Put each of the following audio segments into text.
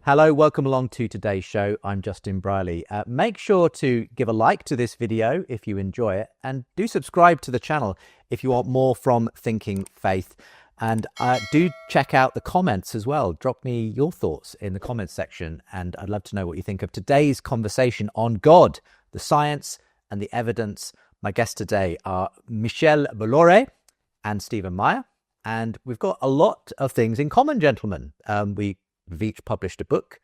Hello, welcome along to today's show. I'm Justin Brierley. Make sure to give a like to this video if you enjoy it, and do subscribe to the channel if you want more from Thinking Faith. And do check out the comments as well. Drop me your thoughts in the comments section, and I'd love to know what you think of today's conversation on God, the science and the evidence. My guests today are Michel-Yves Bolloré and Stephen Meyer, and we've got a lot of things in common, gentlemen. We've each published a book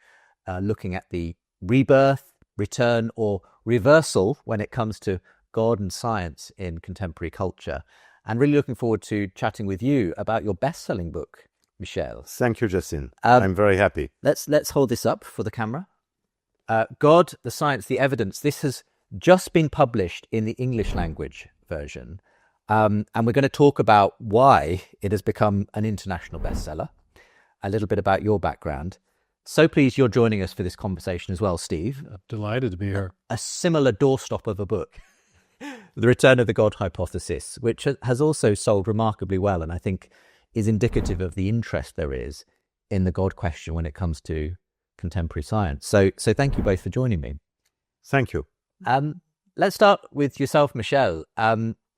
looking at the rebirth, return, or reversal when it comes to God and science in contemporary culture. And really looking forward to chatting with you about your best-selling book, Michel. Thank you, Justin. I'm very happy. Let's hold this up for the camera. God, the science, the evidence. This has just been published in the English language version. And we're going to talk about why it has become an international bestseller. A little bit about your background. So pleased you're joining us for this conversation as well, Steve. I'm delighted to be here. A similar doorstop of a book, The Return of the God Hypothesis, which has also sold remarkably well, and I think is indicative of the interest there is in the God question when it comes to contemporary science. So thank you both for joining me. Thank you. Let's start with yourself, Michel.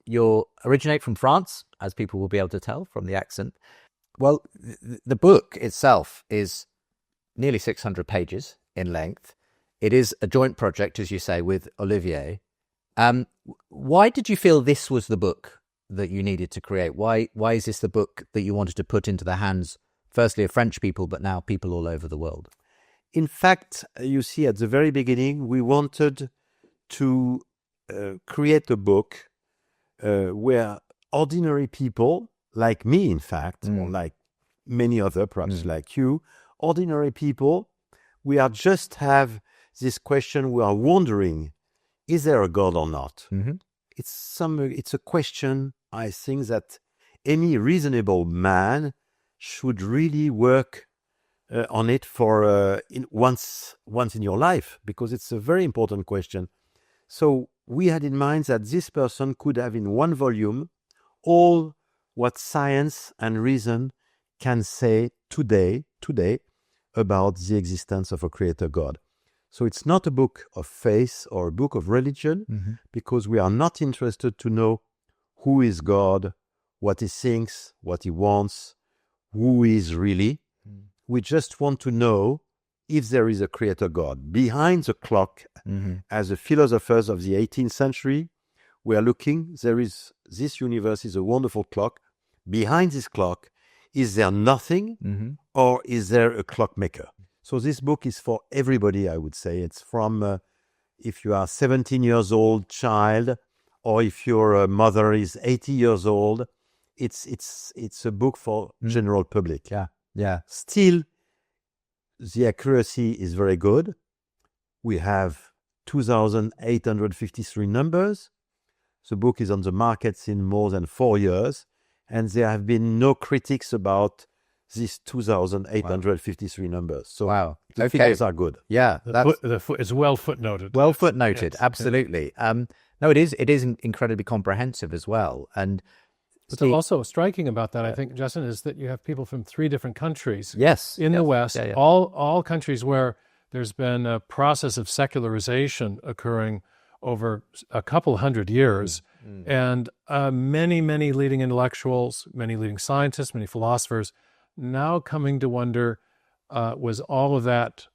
You originate from France, as people will be able to tell from the accent. Well, the book itself is nearly 600 pages in length. It is a joint project, as you say, with Olivier. Why did you feel this was the book that you needed to create? Why is this the book that you wanted to put into the hands, firstly, of French people, but now people all over the world? In fact, you see, at the very beginning, we wanted to create a book where ordinary people, like me, in fact, or like many other, perhaps like you, ordinary people, we are just have this question, we are wondering, is there a God or not? Mm-hmm. It's a question, I think, that any reasonable man should really work on it for once in your life, because it's a very important question. So we had in mind that this person could have in one volume all what science and reason can say today about the existence of a creator God. So it's not a book of faith or a book of religion, because we are not interested to know who is God, what he thinks, what he wants, who he is really. We just want to know if there is a creator God. Behind the clock, as the philosophers of the 18th century, we are looking, this universe is a wonderful clock. Behind this clock, is there nothing, or is there a clockmaker? So this book is for everybody, I would say. It's from if you are 17 years old child, or if your mother is 80 years old. It's a book for general public. Yeah. Still, the accuracy is very good. We have 2,853 numbers. The book is on the market in more than 4 years, and there have been no critics about these 2,853 numbers. So the figures are good. Yeah, It's well footnoted. Well footnoted, Yes. absolutely. No, it is incredibly comprehensive as well. And What's also striking about that, I think, Justin, is that you have people from 3 different countries in the West, all countries where there's been a process of secularization occurring over a couple hundred years, and many leading intellectuals, many leading scientists, many philosophers now coming to wonder, was all of that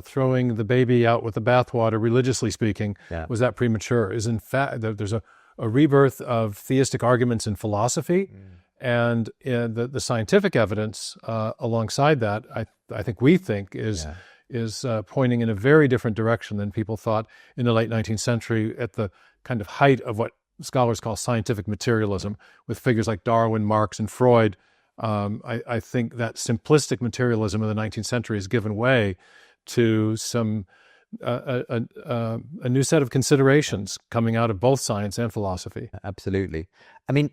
throwing the baby out with the bathwater, religiously speaking, was that premature? Is in fact, there's a rebirth of theistic arguments in philosophy, and the scientific evidence alongside that, I think we think is pointing in a very different direction than people thought in the late 19th century at the kind of height of what scholars call scientific materialism, with figures like Darwin, Marx, and Freud. I think that simplistic materialism of the 19th century has given way to some a new set of considerations coming out of both science and philosophy. Absolutely. I mean,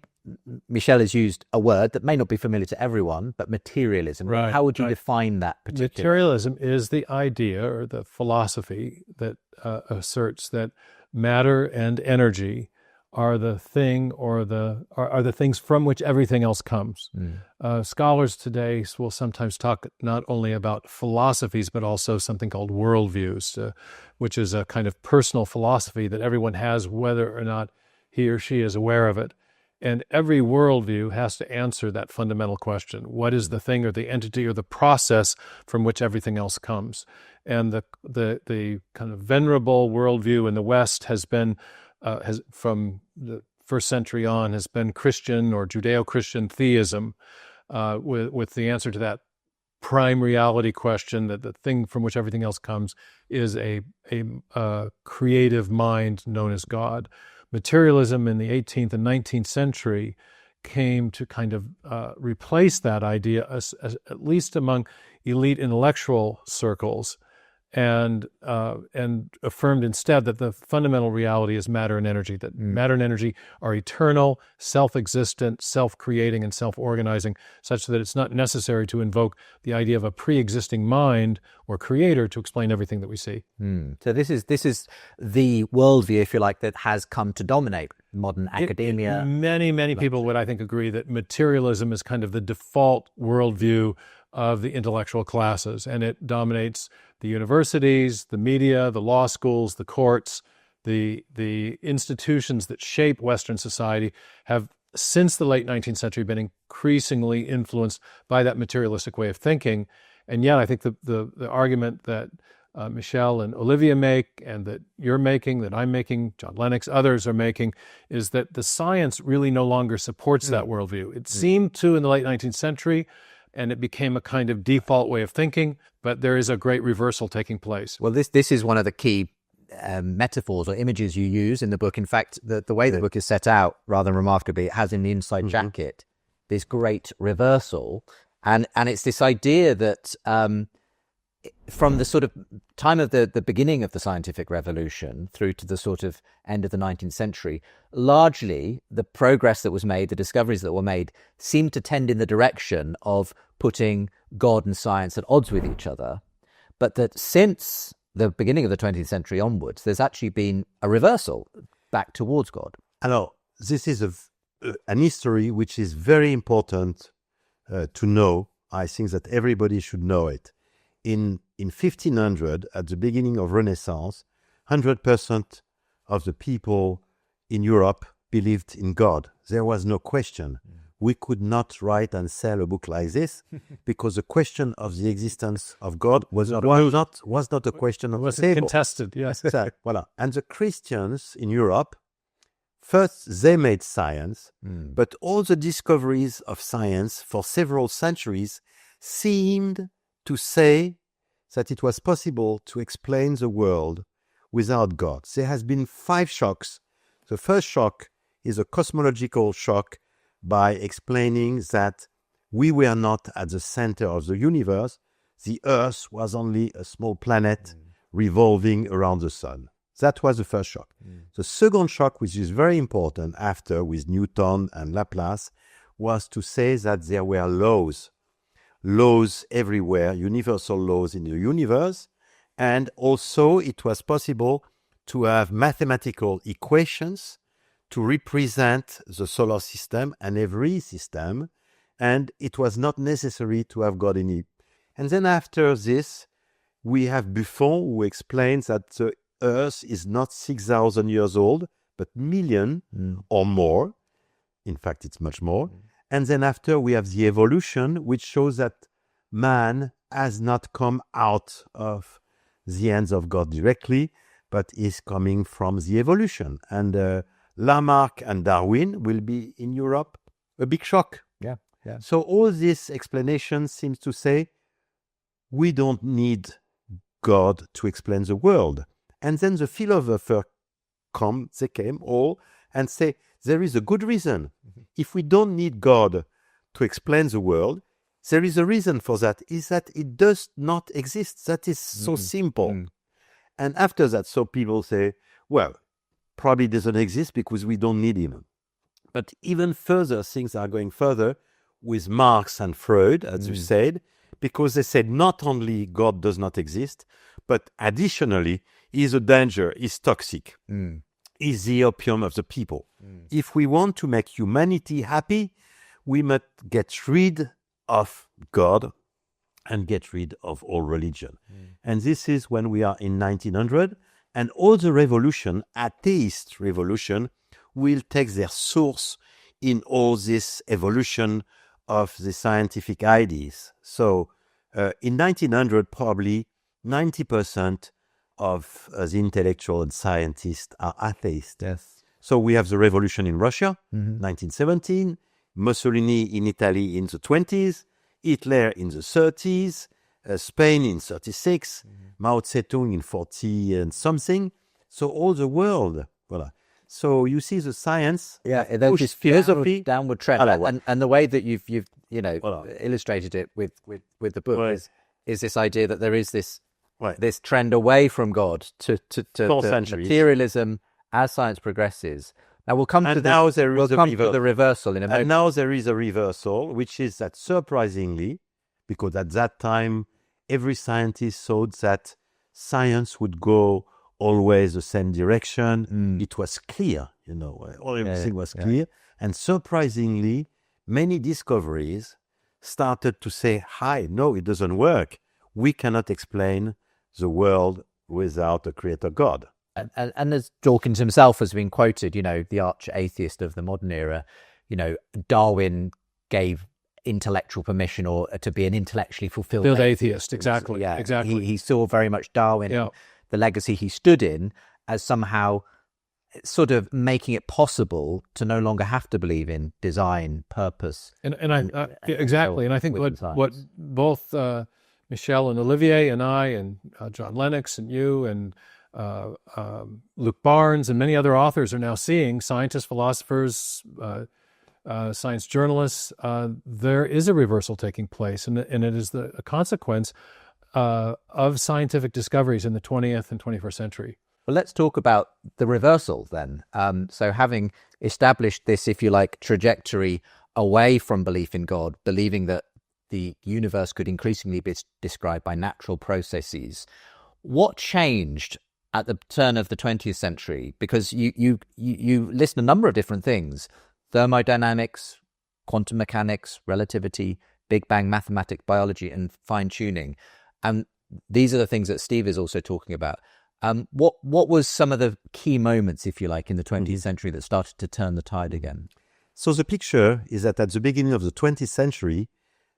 Michel has used a word that may not be familiar to everyone, but materialism. Right, How would you define that particular? Materialism is the idea or the philosophy that asserts that matter and energy are the thing or are the things from which everything else comes. Scholars today will sometimes talk not only about philosophies, but also something called worldviews, which is a kind of personal philosophy that everyone has, whether or not he or she is aware of it. And every worldview has to answer that fundamental question: what is the thing or the entity or the process from which everything else comes? And the kind of venerable worldview in the West has been, from the first century on, has been Christian or Judeo-Christian theism, with the answer to that prime reality question, that the thing from which everything else comes is a creative mind known as God. Materialism in the 18th and 19th century came to kind of replace that idea, as at least among elite intellectual circles, and affirmed instead that the fundamental reality is matter and energy, that matter and energy are eternal, self-existent, self-creating, and self-organizing, such that it's not necessary to invoke the idea of a pre-existing mind or creator to explain everything that we see. So this is the worldview, if you like, that has come to dominate modern academia. Many people would, I think, agree that materialism is kind of the default worldview of the intellectual classes, and it dominates the universities, the media, the law schools, the courts. The institutions that shape Western society have, since the late 19th century, been increasingly influenced by that materialistic way of thinking. And yet I think the argument that Michel and Olivia make, and that you're making, that I'm making, John Lennox, others are making, is that the science really no longer supports that worldview. It seemed to in the late 19th century, and it became a kind of default way of thinking, but there is a great reversal taking place. Well, this is one of the key metaphors or images you use in the book. In fact, the way the book is set out, rather remarkably, it has in the inside jacket this great reversal, and it's this idea that from the sort of time of the beginning of the scientific revolution through to the sort of end of the 19th century, largely the progress that was made, the discoveries that were made, seemed to tend in the direction of putting God and science at odds with each other. But that since the beginning of the 20th century onwards, there's actually been a reversal back towards God. Alors, this is an history which is very important to know. I think that everybody should know it. In 1500, at the beginning of Renaissance, 100% of the people in Europe believed in God. There was no question. We could not write and sell a book like this because the question of the existence of God was not a question of the table. Wasn't contested, yes. Voilà. And the Christians in Europe, first they made science, but all the discoveries of science for several centuries seemed to say that it was possible to explain the world without God. There has been 5 shocks. The first shock is a cosmological shock by explaining that we were not at the center of the universe. The Earth was only a small planet revolving around the sun. That was the first shock. The second shock, which is very important after with Newton and Laplace, was to say that there were laws everywhere, universal laws in the universe, and also it was possible to have mathematical equations to represent the solar system and every system, and it was not necessary to have God in it. And then after this, we have Buffon, who explains that the Earth is not 6,000 years old, but million or more. In fact, it's much more. And then after, we have the evolution, which shows that man has not come out of the hands of God directly, but is coming from the evolution. And Lamarck and Darwin will be in Europe a big shock. Yeah. So all this explanation seems to say we don't need God to explain the world. And then the philosopher came all and say there is a good reason. If we don't need God to explain the world, there is a reason for that, is that it does not exist. That is so simple. And after that, so people say, well, probably doesn't exist because we don't need him. But even further, things are going further with Marx and Freud, as you said, because they said not only God does not exist, but additionally, he is a danger, he's toxic. is the opium of the people. If we want to make humanity happy, we must get rid of God and get rid of all religion. And this is when we are in 1900, and all the revolution, atheist revolution, will take their source in all this evolution of the scientific ideas. So in 1900, probably 90% of the intellectual and scientists are atheists. Yes. So we have the revolution in Russia, 1917, Mussolini in Italy in the 20s, Hitler in the 30s, Spain in 36, Mao Zedong in 40 and something. So all the world, voilà. So you see the science, there's this philosophy, downward trend, and the way that you've illustrated it with the book is this idea that there is this trend away from God to materialism as science progresses. Now we'll come to the reversal in a moment. And now there is a reversal, which is that surprisingly, because at that time every scientist thought that science would go always the same direction. It was clear, everything was clear. And surprisingly, many discoveries started to say, no, it doesn't work. We cannot explain the world without a creator God. And as Dawkins himself has been quoted, the arch atheist of the modern era, Darwin gave intellectual permission or to be an intellectually fulfilled atheist. Exactly. Yeah, exactly. He saw very much Darwin, the legacy he stood in, as somehow sort of making it possible to no longer have to believe in design, purpose. Exactly. And I think what both Michel and Olivier and I and John Lennox and you and Luke Barnes and many other authors are now seeing, scientists, philosophers, science journalists, there is a reversal taking place, and it is a consequence of scientific discoveries in the 20th and 21st century. Well, let's talk about the reversal then. So having established this, if you like, trajectory away from belief in God, believing that the universe could increasingly be described by natural processes, what changed at the turn of the 20th century? Because you list a number of different things: thermodynamics, quantum mechanics, relativity, Big Bang, mathematics, biology, and fine-tuning. And these are the things that Steve is also talking about. What was some of the key moments, if you like, in the 20th century that started to turn the tide again? So the picture is that at the beginning of the 20th century,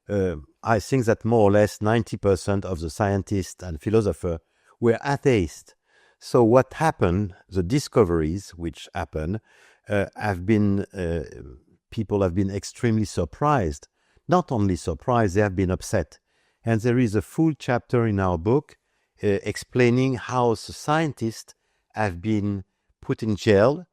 I think that more or less 90% of the scientists and philosophers were atheists. So what happened, the discoveries which happened, people have been extremely surprised. Not only surprised, they have been upset. And there is a full chapter in our book explaining how the scientists have been put in jail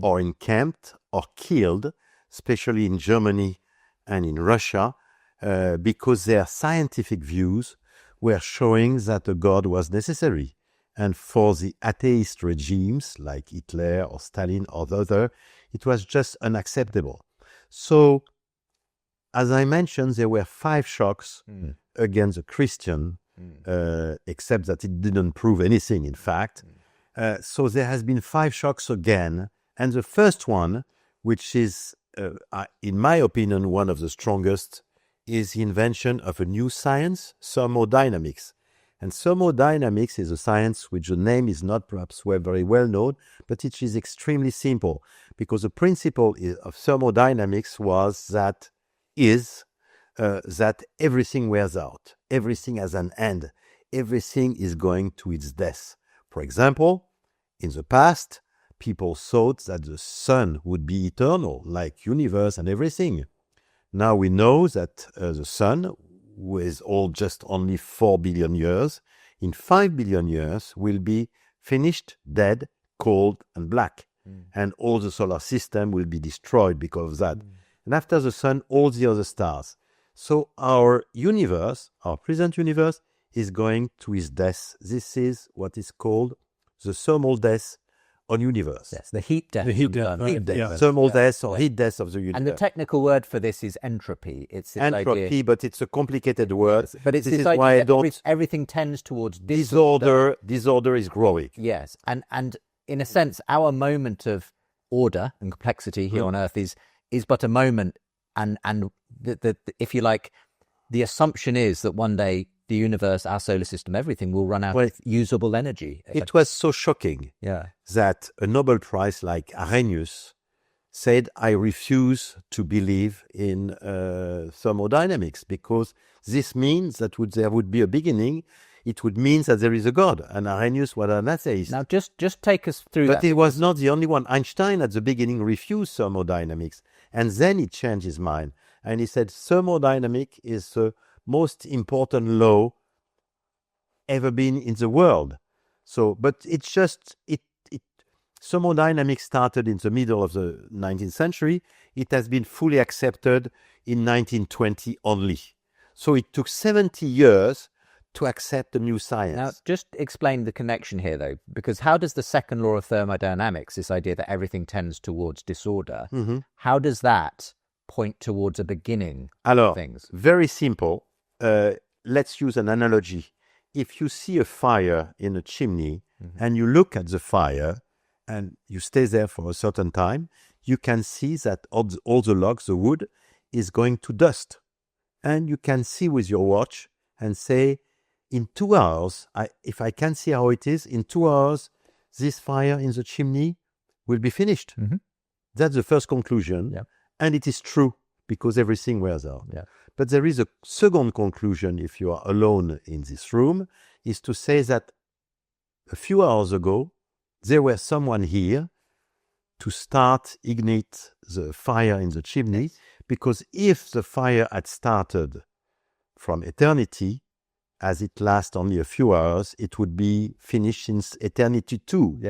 or encamped or killed, especially in Germany and in Russia, because their scientific views were showing that a God was necessary. And for the atheist regimes like Hitler or Stalin or the other, it was just unacceptable. So, as I mentioned, there were 5 shocks against the Christian, except that it didn't prove anything, in fact. So there has been 5 shocks again. And the first one, which is, in my opinion, one of the strongest, is the invention of a new science, thermodynamics. And thermodynamics is a science which the name is not perhaps very well known, but it is extremely simple, because the principle of thermodynamics was that everything wears out, everything has an end, everything is going to its death. For example, in the past, people thought that the sun would be eternal, like universe and everything. Now we know that the sun, with just only 4 billion years, in 5 billion years will be finished, dead, cold and black. And all the solar system will be destroyed because of that. And after the sun, all the other stars. So our universe, our present universe, is going to its death. This is what is called the thermal death on universe. Yes, the heat death. Thermal death or heat death of the universe. And the technical word for this is entropy. It's this entropy, idea, but it's a complicated word. But it's this is idea why that everything tends towards disorder. Disorder is growing. Yes, and in a sense, our moment of order and complexity here on Earth is but a moment, and if you like, the assumption is that one day the universe, our solar system, everything will run out of usable energy. It was so shocking that a Nobel Prize like Arrhenius said, I refuse to believe in thermodynamics, because this means that there would be a beginning. It would mean that there is a God. And Arrhenius was an atheist. Now, just take us through that. But he was not the only one. Einstein, at the beginning, refused thermodynamics. And then he changed his mind. And he said, thermodynamics is the most important law ever been in the world. So, but it's just, thermodynamics started in the middle of the 19th century. It has been fully accepted in 1920 only. So it took 70 years to accept a new science. Now, just explain the connection here, though, because how does the second law of thermodynamics, this idea that everything tends towards disorder, how does that point towards a beginning of things? Very simple. Let's use an analogy. If you see a fire in a chimney and you look at the fire and you stay there for a certain time, you can see that all the logs, the wood, is going to dust. And you can see with your watch and say, in 2 hours, if I can see how it is, in 2 hours, this fire in the chimney will be finished. That's the first conclusion. And it is true, because everything wears out. But there is a second conclusion, if you are alone in this room, is to say that a few hours ago, there was someone here to ignite the fire in the chimney, because if the fire had started from eternity, as it lasts only a few hours, it would be finished since eternity too.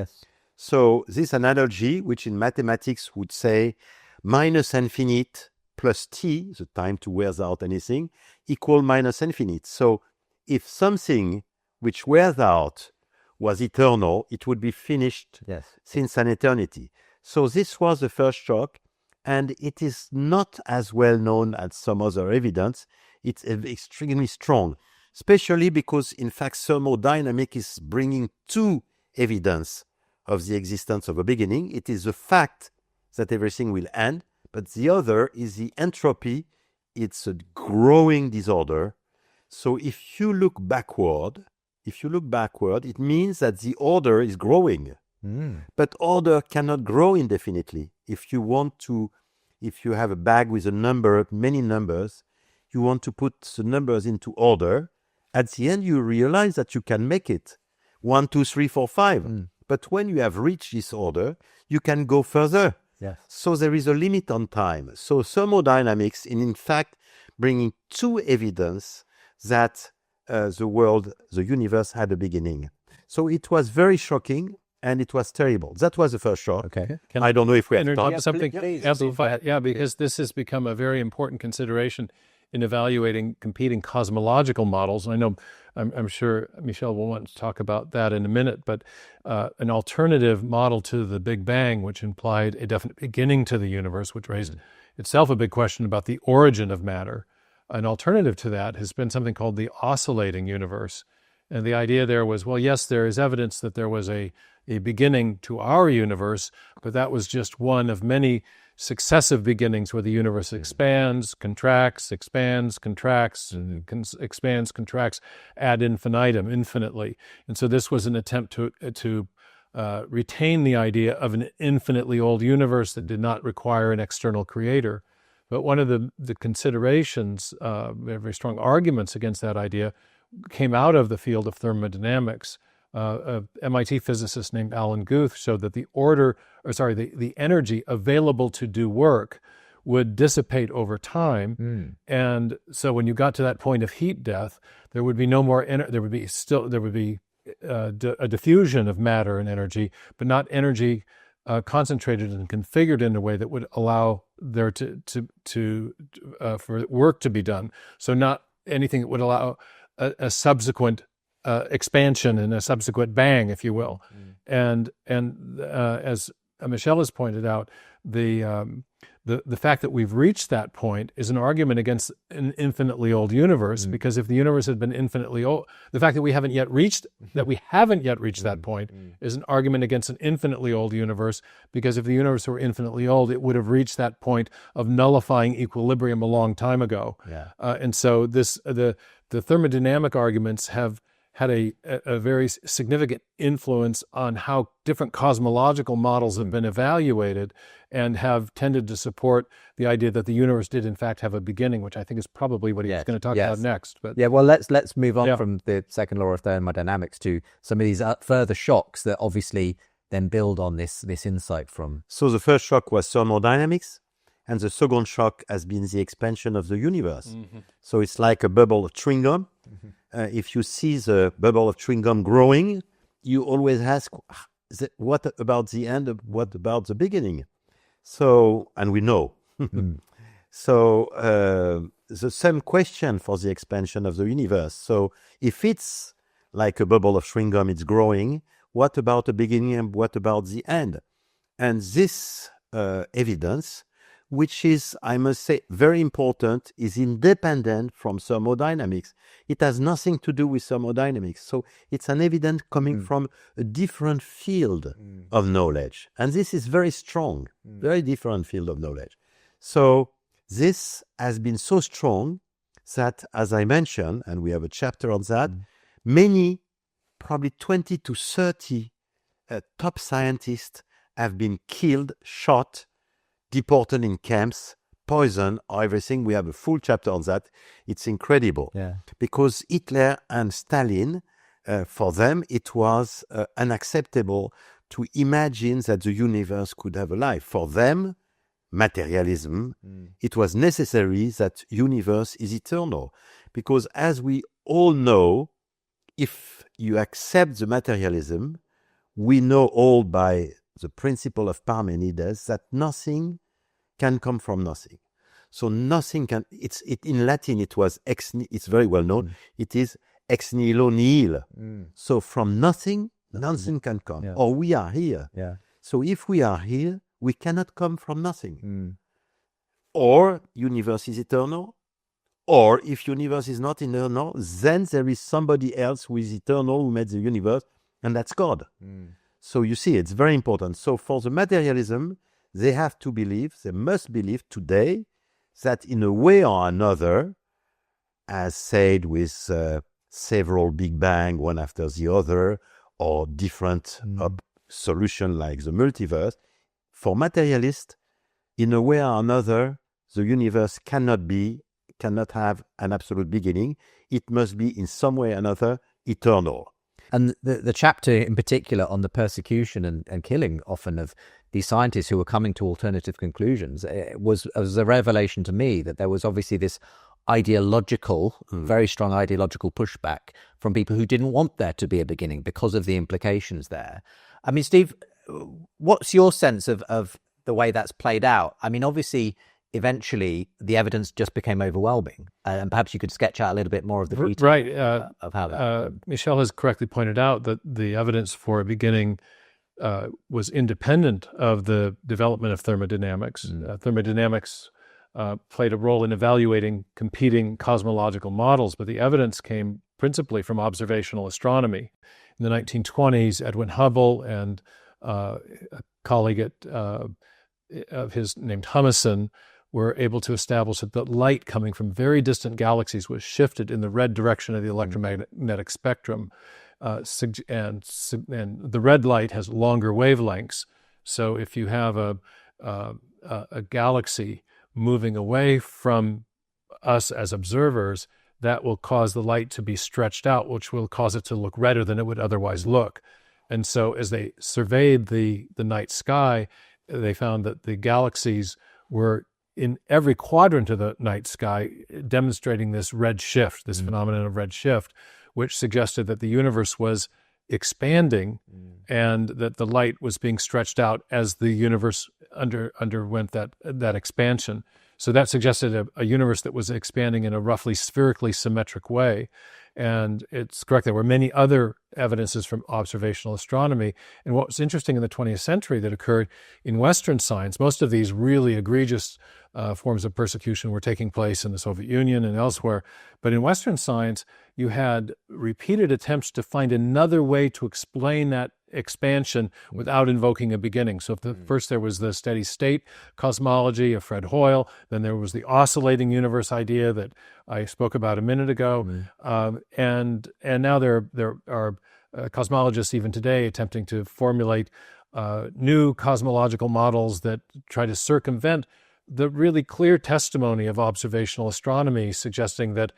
So this analogy, which in mathematics would say minus infinite plus t, the time to wears out anything, equal minus infinite. So if something which wears out was eternal, it would be finished since an eternity. So this was the first shock, and it is not as well known as some other evidence. It's extremely strong, especially because, in fact, thermodynamics is bringing two evidence of the existence of a beginning. It is the fact that everything will end, but the other is the entropy. It's a growing disorder. So if you look backward, it means that the order is growing. But order cannot grow indefinitely. If you have a bag with many numbers, you want to put the numbers into order. At the end, you realize that you can make it 1, 2, 3, 4, 5. But when you have reached this order, you can go further. So there is a limit on time. So thermodynamics, in fact, bringing two evidence that the universe had a beginning. So it was very shocking, and it was terrible. That was the first shock. I don't know if we have interject something. Because this has become a very important consideration in evaluating competing cosmological models. I know, I'm sure Michel will want to talk about that in a minute, but an alternative model to the Big Bang, which implied a definite beginning to the universe, which raised itself a big question about the origin of matter. An alternative to that has been something called the oscillating universe. And the idea there was, well, yes, there is evidence that there was a beginning to our universe, but that was just one of many successive beginnings where the universe expands, contracts, expands, contracts, and expands, contracts ad infinitum, infinitely. And so this was an attempt to retain the idea of an infinitely old universe that did not require an external creator. But one of the considerations, very strong arguments against that idea, came out of the field of thermodynamics. An MIT physicist named Alan Guth showed that the energy available to do work would dissipate over time, and so when you got to that point of heat death, there would be no more. There would be a diffusion of matter and energy, but not energy concentrated and configured in a way that would allow there for work to be done. So not anything that would allow a subsequent expansion and a subsequent bang, if you will. And as Michel has pointed out, the fact that we've reached that point is an argument against an infinitely old universe, because if the universe had been infinitely old, the fact that we haven't yet reached that point is an argument against an infinitely old universe, because if the universe were infinitely old, it would have reached that point of nullifying equilibrium a long time ago. And so the thermodynamic arguments have had a very significant influence on how different cosmological models have been evaluated, and have tended to support the idea that the universe did in fact have a beginning, which I think is probably what he's going to talk about next. But well, let's move on from the second law of thermodynamics to some of these further shocks that obviously then build on this insight from. So the first shock was thermodynamics, and the second shock has been the expansion of the universe. So it's like a bubble of chewing gum. If you see the bubble of chewing gum growing, you always ask, what about the end? What about the beginning? So, and we know. So the same question for the expansion of the universe. So if it's like a bubble of chewing gum, it's growing, what about the beginning and what about the end? And this evidence, which is, I must say, very important, is independent from thermodynamics. It has nothing to do with thermodynamics. So it's an evidence coming from a different field of knowledge. And this is very strong, very different field of knowledge. So this has been so strong that, as I mentioned, and we have a chapter on that, many, probably 20 to 30 top scientists have been killed, shot, deported in camps, poisoned, or everything. We have a full chapter on that. It's incredible. Because Hitler and Stalin, for them, it was unacceptable to imagine that the universe could have a life. For them, materialism, it was necessary that universe is eternal. Because as we all know, if you accept the materialism, we know all by the principle of Parmenides that nothing can come from nothing. So nothing can, in Latin it was it's very well known, it is ex nihilo nihil. So from nothing can come. Or we are here. So if we are here, we cannot come from nothing. Or universe is eternal, or if universe is not eternal, then there is somebody else who is eternal who made the universe, and that's God. So you see, it's very important. So for the materialism, they have to believe, they must believe today that in a way or another, as said with several Big Bang, one after the other, or different solution like the multiverse, for materialists, in a way or another, the universe cannot have an absolute beginning. It must be in some way or another eternal. And the chapter in particular on the persecution and killing often of these scientists who were coming to alternative conclusions was a revelation to me that there was obviously this ideological, very strong ideological pushback from people who didn't want there to be a beginning because of the implications there. I mean, Steve, what's your sense of the way that's played out? I mean, obviously, eventually the evidence just became overwhelming, and perhaps you could sketch out a little bit more of the detail of how that. Michel has correctly pointed out that the evidence for a beginning was independent of the development of thermodynamics. Thermodynamics played a role in evaluating competing cosmological models, but the evidence came principally from observational astronomy. In the 1920s, Edwin Hubble and a colleague of his named Humason were able to establish that the light coming from very distant galaxies was shifted in the red direction of the electromagnetic spectrum. And the red light has longer wavelengths. So if you have a galaxy moving away from us as observers, that will cause the light to be stretched out, which will cause it to look redder than it would otherwise look. And so as they surveyed the night sky, they found that the galaxies were in every quadrant of the night sky demonstrating this red shift, this phenomenon of red shift, which suggested that the universe was expanding and that the light was being stretched out as the universe underwent that expansion. So that suggested a universe that was expanding in a roughly spherically symmetric way. And it's correct. There were many other evidences from observational astronomy. And what was interesting in the 20th century that occurred in Western science, most of these really egregious forms of persecution were taking place in the Soviet Union and elsewhere. But in Western science, you had repeated attempts to find another way to explain that expansion without invoking a beginning. So first there was the steady state cosmology of Fred Hoyle, then there was the oscillating universe idea that I spoke about a minute ago, and now there are cosmologists even today attempting to formulate new cosmological models that try to circumvent the really clear testimony of observational astronomy, suggesting that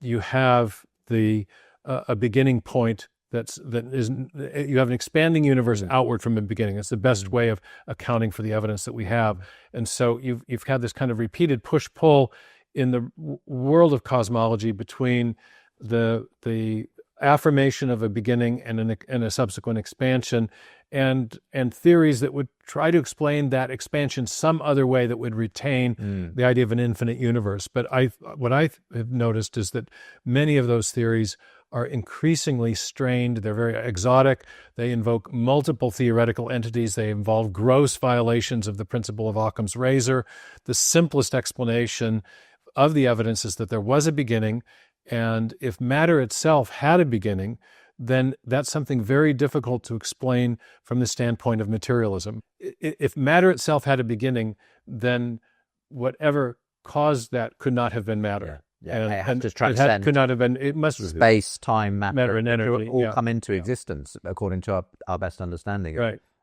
you have a beginning point you have an expanding universe outward from the beginning. It's the best way of accounting for the evidence that we have. And so you've had this kind of repeated push-pull in the world of cosmology between the affirmation of a beginning and a subsequent expansion, and theories that would try to explain that expansion some other way that would retain the idea of an infinite universe. But what I have noticed is that many of those theories are increasingly strained. They're very exotic. They invoke multiple theoretical entities. They involve gross violations of the principle of Occam's razor. The simplest explanation of the evidence is that there was a beginning, and if matter itself had a beginning, then that's something very difficult to explain from the standpoint of materialism. If matter itself had a beginning, then whatever caused that could not have been matter. Yeah, it has to transcend. Could not have been. It must space, time, matter, and energy all come into existence according to our best understanding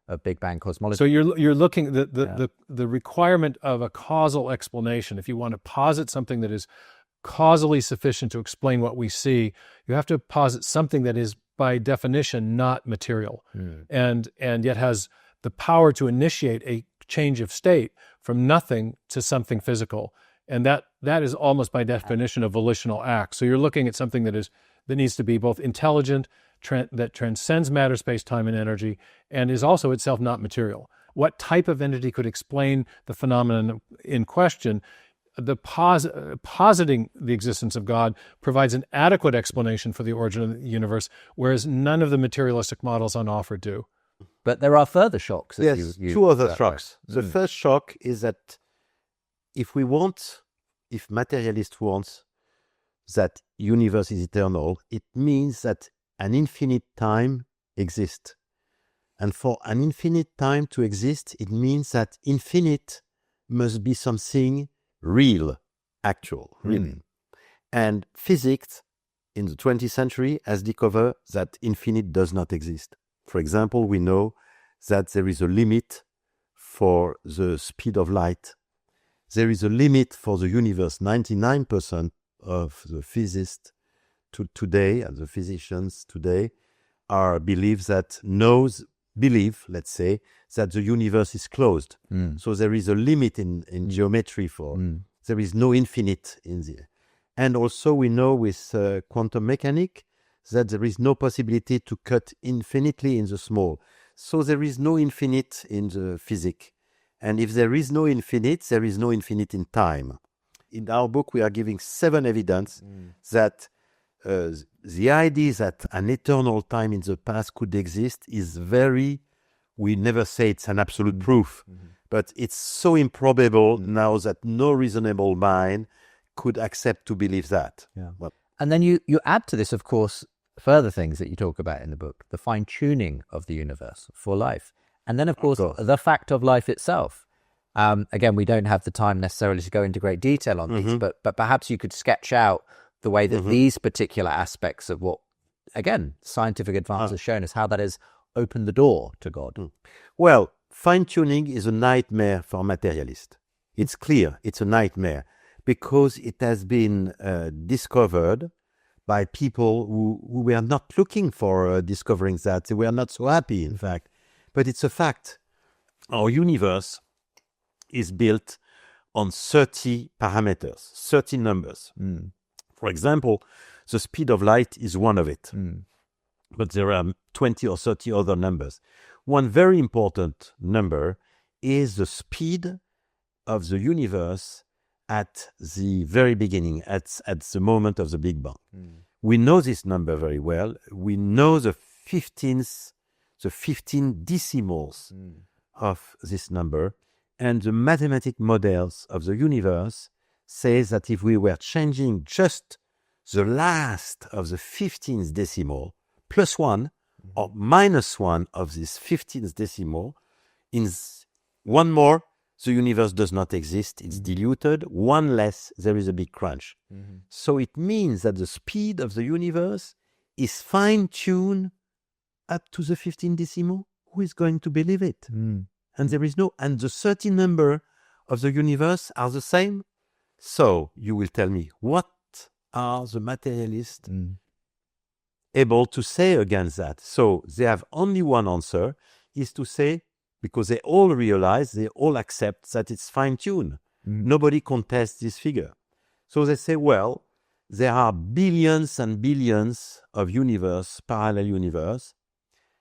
of Big Bang cosmology. So you're looking the requirement of a causal explanation. If you want to posit something that is causally sufficient to explain what we see, you have to posit something that is by definition not material, and yet has the power to initiate a change of state from nothing to something physical. And that is almost by definition a volitional act. So you're looking at something that needs to be both intelligent, that transcends matter, space, time, and energy, and is also itself not material. What type of entity could explain the phenomenon in question? Positing the existence of God provides an adequate explanation for the origin of the universe, whereas none of the materialistic models on offer do. But there are further shocks. Yes, two other shocks. The first shock is that if materialist wants that universe is eternal, it means that an infinite time exists. And for an infinite time to exist, it means that infinite must be something real, actual, real. And physics in the 20th century has discovered that infinite does not exist. For example, we know that there is a limit for the speed of light. There is a limit for the universe. 99% of the physicists today and the physicians today believe, let's say, that the universe is closed. So there is a limit in geometry there is no infinite in there. And also we know with quantum mechanics that there is no possibility to cut infinitely in the small. So there is no infinite in the physics. And if there is no infinite, there is no infinite in time. In our book, we are giving 7 evidence that the idea that an eternal time in the past could exist is we never say it's an absolute proof, but it's so improbable now that no reasonable mind could accept to believe that. Yeah. Well, and then you add to this, of course, further things that you talk about in the book, the fine-tuning of the universe for life. And then, of course, the fact of life itself. Again, we don't have the time necessarily to go into great detail on these, but perhaps you could sketch out the way that these particular aspects of what, again, scientific advance has shown us, how that has opened the door to God. Well, fine-tuning is a nightmare for materialists. It's clear it's a nightmare because it has been discovered by people who were not looking for discovering that. They were not so happy, in fact. But it's a fact. Our universe is built on 30 parameters, 30 numbers. For example, the speed of light is one of it. But there are 20 or 30 other numbers. One very important number is the speed of the universe at the very beginning, at the moment of the Big Bang. We know this number very well. We know the 15 decimals of this number. And the mathematic models of the universe says that if we were changing just the last of the 15th decimal, plus 1 or minus 1 of this 15th decimal, in one more, the universe does not exist. It's diluted. One less, there is a big crunch. So it means that the speed of the universe is fine-tuned up to the 15th decimal. Who is going to believe it? And there is no, and the 13 number of the universe are the same. So you will tell me, what are the materialists able to say against that? So they have only one answer, is to say, because they all realize, they all accept that it's fine-tuned. Nobody contests this figure. So they say, well, there are billions and billions of parallel universe.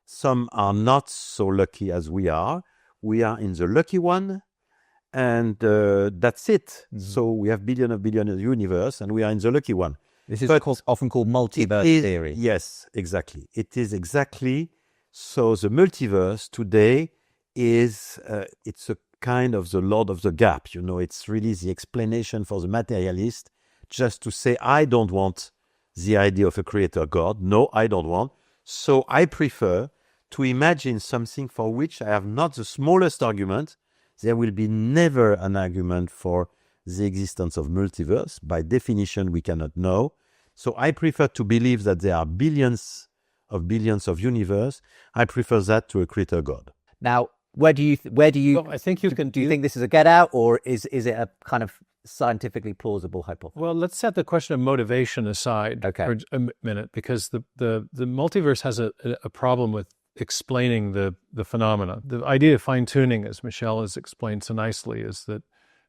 Some are not so lucky as we are. We are in the lucky one, and that's it. So we have billions of universe, and we are in the lucky one. This is often called multiverse theory. Yes, exactly. It is exactly. So the multiverse today is, it's a kind of the Lord of the Gap. It's really the explanation for the materialist, just to say, I don't want the idea of a creator God. No, I don't want. So I prefer to imagine something for which I have not the smallest argument. There will be never an argument for the existence of multiverse. By definition, we cannot know. So I prefer to believe that there are billions of universe. I prefer that to a creator God. Now, where do you Well, I think you can. Do you think this is a get out, or is it a kind of scientifically plausible hypothesis? Well, let's set the question of motivation aside for a minute, because the multiverse has a problem with explaining the phenomena. The idea of fine-tuning, as Michel has explained so nicely, is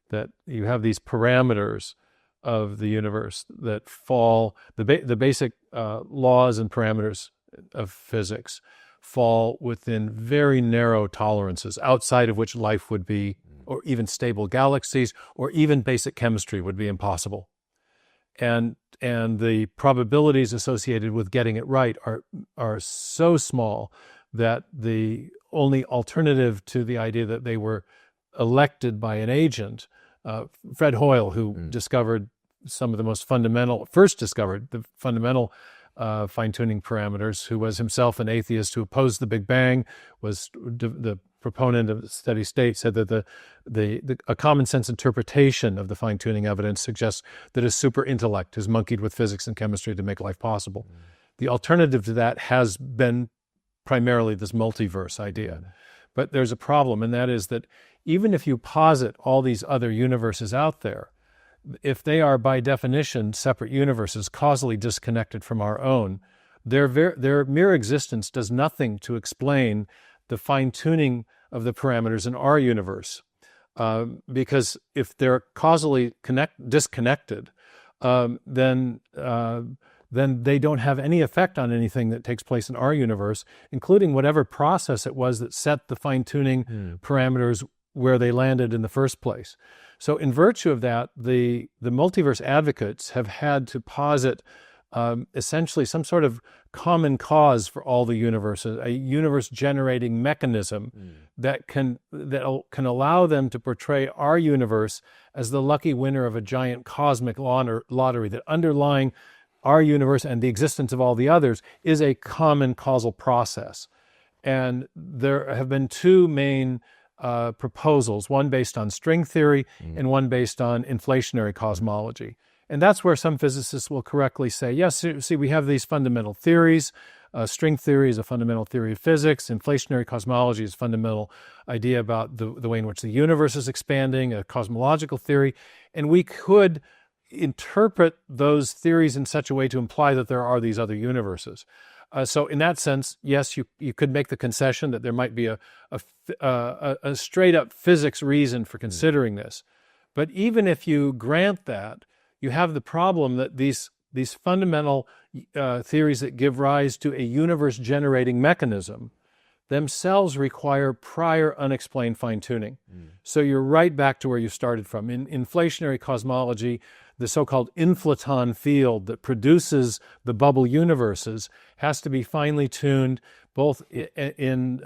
that you have these parameters of the universe that fall, the basic laws and parameters of physics fall within very narrow tolerances, outside of which life would be, or even stable galaxies, or even basic chemistry would be impossible. And the probabilities associated with getting it right are so small that the only alternative to the idea that they were elected by an agent, Fred Hoyle, who discovered first discovered the fundamental fine-tuning parameters, who was himself an atheist who opposed the Big Bang, was the proponent of the steady state, said that a common sense interpretation of the fine-tuning evidence suggests that a super intellect has monkeyed with physics and chemistry to make life possible. The alternative to that has been primarily this multiverse idea. But there's a problem, and that is that even if you posit all these other universes out there, if they are by definition separate universes, causally disconnected from our own, their mere existence does nothing to explain the fine-tuning of the parameters in our universe. Because if they're causally disconnected, then they don't have any effect on anything that takes place in our universe, including whatever process it was that set the fine-tuning parameters where they landed in the first place. So in virtue of that, the multiverse advocates have had to posit essentially some sort of common cause for all the universes, a universe-generating mechanism that can allow them to portray our universe as the lucky winner of a giant cosmic lottery, that underlying our universe and the existence of all the others is a common causal process. And there have been two main proposals, one based on string theory and one based on inflationary cosmology. And that's where some physicists will correctly say, yes, see, we have these fundamental theories. String theory is a fundamental theory of physics. Inflationary cosmology is a fundamental idea about the way in which the universe is expanding, a cosmological theory. And we could interpret those theories in such a way to imply that there are these other universes. So in that sense, yes, you could make the concession that there might be a straight-up physics reason for considering this. But even if you grant that, you have the problem that these fundamental theories that give rise to a universe-generating mechanism themselves require prior unexplained fine-tuning. So you're right back to where you started from. In inflationary cosmology, the so-called inflaton field that produces the bubble universes has to be finely tuned both in